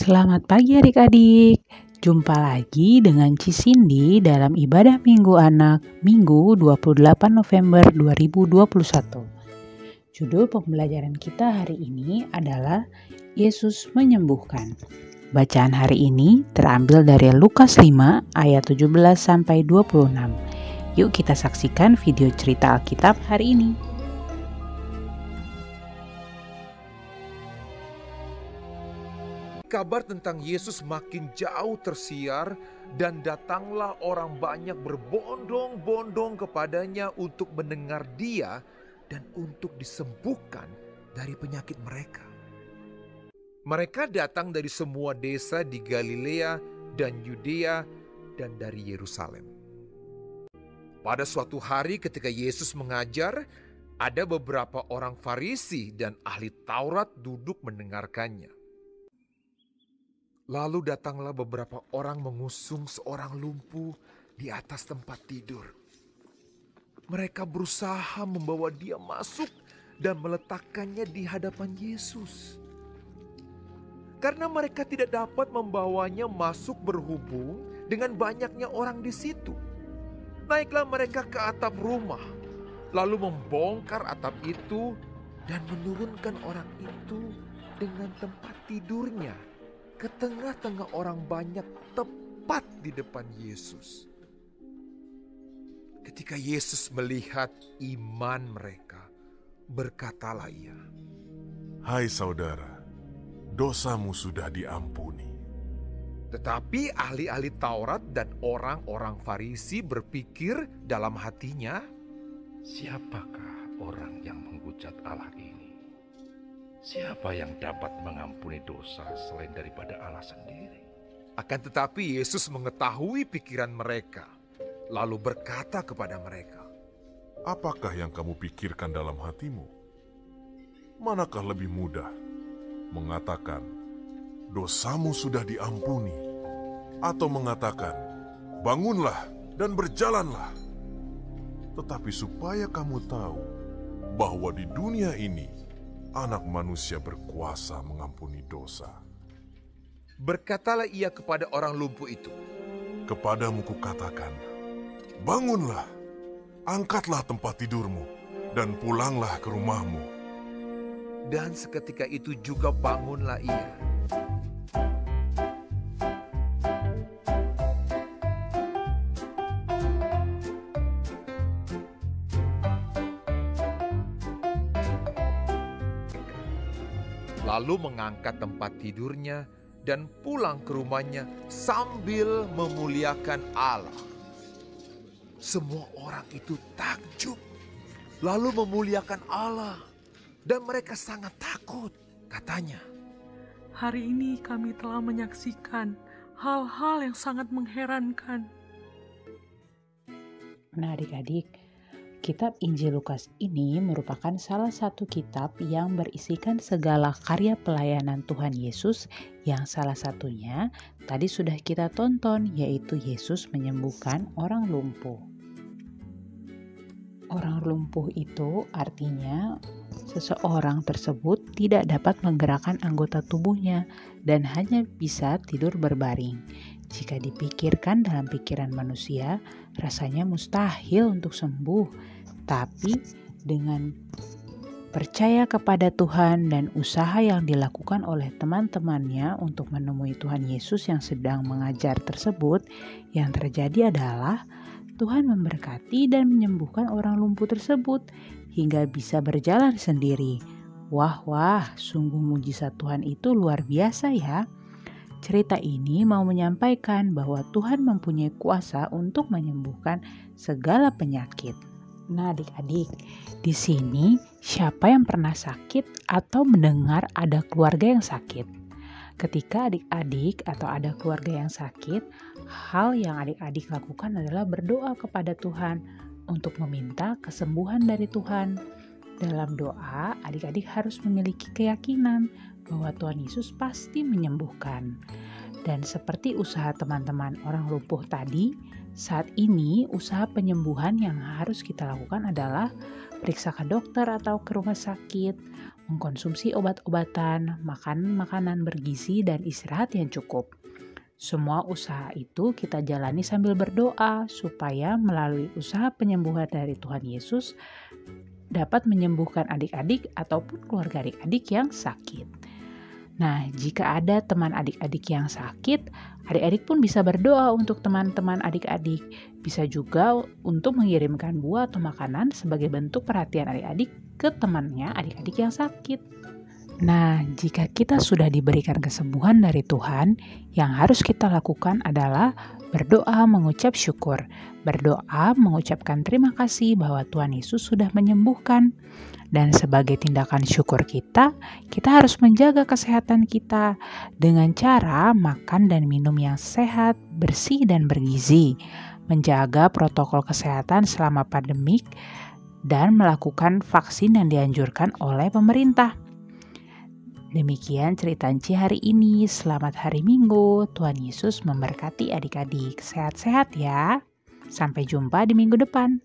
Selamat pagi adik-adik. Jumpa lagi dengan Cisindi dalam ibadah Minggu Anak Minggu 28 November 2021. Judul pembelajaran kita hari ini adalah Yesus menyembuhkan. Bacaan hari ini terambil dari Lukas 5 ayat 17 sampai 26. Yuk kita saksikan video cerita Alkitab hari ini. Kabar tentang Yesus makin jauh tersiar dan datanglah orang banyak berbondong-bondong kepadanya untuk mendengar Dia dan untuk disembuhkan dari penyakit mereka. Mereka datang dari semua desa di Galilea dan Yudea dan dari Yerusalem. Pada suatu hari ketika Yesus mengajar, ada beberapa orang Farisi dan ahli Taurat duduk mendengarkannya. Lalu datanglah beberapa orang mengusung seorang lumpuh di atas tempat tidur. Mereka berusaha membawa dia masuk dan meletakkannya di hadapan Yesus. Karena mereka tidak dapat membawanya masuk berhubung dengan banyaknya orang di situ. Naiklah mereka ke atap rumah, lalu membongkar atap itu dan menurunkan orang itu dengan tempat tidurnya ke tengah-tengah orang banyak tepat di depan Yesus. Ketika Yesus melihat iman mereka, berkatalah Ia, "Hai saudara, dosamu sudah diampuni." Tetapi ahli-ahli Taurat dan orang-orang Farisi berpikir dalam hatinya, "Siapakah orang yang menghujat Allah ini? Siapa yang dapat mengampuni dosa selain daripada Allah sendiri?" Akan tetapi Yesus mengetahui pikiran mereka, lalu berkata kepada mereka, Apakah yang kamu pikirkan dalam hatimu? Manakah lebih mudah mengatakan, "Dosamu sudah diampuni," atau mengatakan, "Bangunlah dan berjalanlah"? Tetapi supaya kamu tahu bahwa di dunia ini Anak manusia berkuasa mengampuni dosa. Berkatalah Ia kepada orang lumpuh itu, "Kepadamu kukatakan, bangunlah, angkatlah tempat tidurmu, dan pulanglah ke rumahmu." Dan seketika itu juga bangunlah ia. Lalu mengangkat tempat tidurnya dan pulang ke rumahnya sambil memuliakan Allah. Semua orang itu takjub, lalu memuliakan Allah, dan mereka sangat takut. Katanya, "Hari ini kami telah menyaksikan hal-hal yang sangat mengherankan." Nah adik-adik, kitab Injil Lukas ini merupakan salah satu kitab yang berisikan segala karya pelayanan Tuhan Yesus yang salah satunya tadi sudah kita tonton, yaitu Yesus menyembuhkan orang lumpuh. Orang lumpuh itu artinya seseorang tersebut tidak dapat menggerakkan anggota tubuhnya dan hanya bisa tidur berbaring. Jika dipikirkan dalam pikiran manusia, rasanya mustahil untuk sembuh. Tapi dengan percaya kepada Tuhan dan usaha yang dilakukan oleh teman-temannya untuk menemui Tuhan Yesus yang sedang mengajar tersebut, yang terjadi adalah Tuhan memberkati dan menyembuhkan orang lumpuh tersebut hingga bisa berjalan sendiri. Wah, sungguh mujizat Tuhan itu luar biasa ya. Cerita ini mau menyampaikan bahwa Tuhan mempunyai kuasa untuk menyembuhkan segala penyakit. Nah adik-adik, di sini siapa yang pernah sakit atau mendengar ada keluarga yang sakit? Ketika adik-adik atau ada keluarga yang sakit, hal yang adik-adik lakukan adalah berdoa kepada Tuhan untuk meminta kesembuhan dari Tuhan. Dalam doa, adik-adik harus memiliki keyakinan bahwa Tuhan Yesus pasti menyembuhkan. Dan seperti usaha teman-teman orang lumpuh tadi, saat ini usaha penyembuhan yang harus kita lakukan adalah periksa ke dokter atau ke rumah sakit, mengkonsumsi obat-obatan, makan makanan bergizi, dan istirahat yang cukup. Semua usaha itu kita jalani sambil berdoa supaya melalui usaha penyembuhan dari Tuhan Yesus dapat menyembuhkan adik-adik ataupun keluarga adik-adik yang sakit. Nah, jika ada teman adik-adik yang sakit, adik-adik pun bisa berdoa untuk teman-teman adik-adik. Bisa juga untuk mengirimkan buah atau makanan sebagai bentuk perhatian adik-adik ke temannya adik-adik yang sakit. Nah, jika kita sudah diberikan kesembuhan dari Tuhan, yang harus kita lakukan adalah berdoa mengucap syukur. Berdoa mengucapkan terima kasih bahwa Tuhan Yesus sudah menyembuhkan. Dan sebagai tindakan syukur kita harus menjaga kesehatan kita dengan cara makan dan minum yang sehat, bersih, dan bergizi, menjaga protokol kesehatan selama pandemik, dan melakukan vaksin yang dianjurkan oleh pemerintah. Demikian cerita Enci hari ini. Selamat hari Minggu. Tuhan Yesus memberkati adik-adik. Sehat-sehat ya. Sampai jumpa di minggu depan.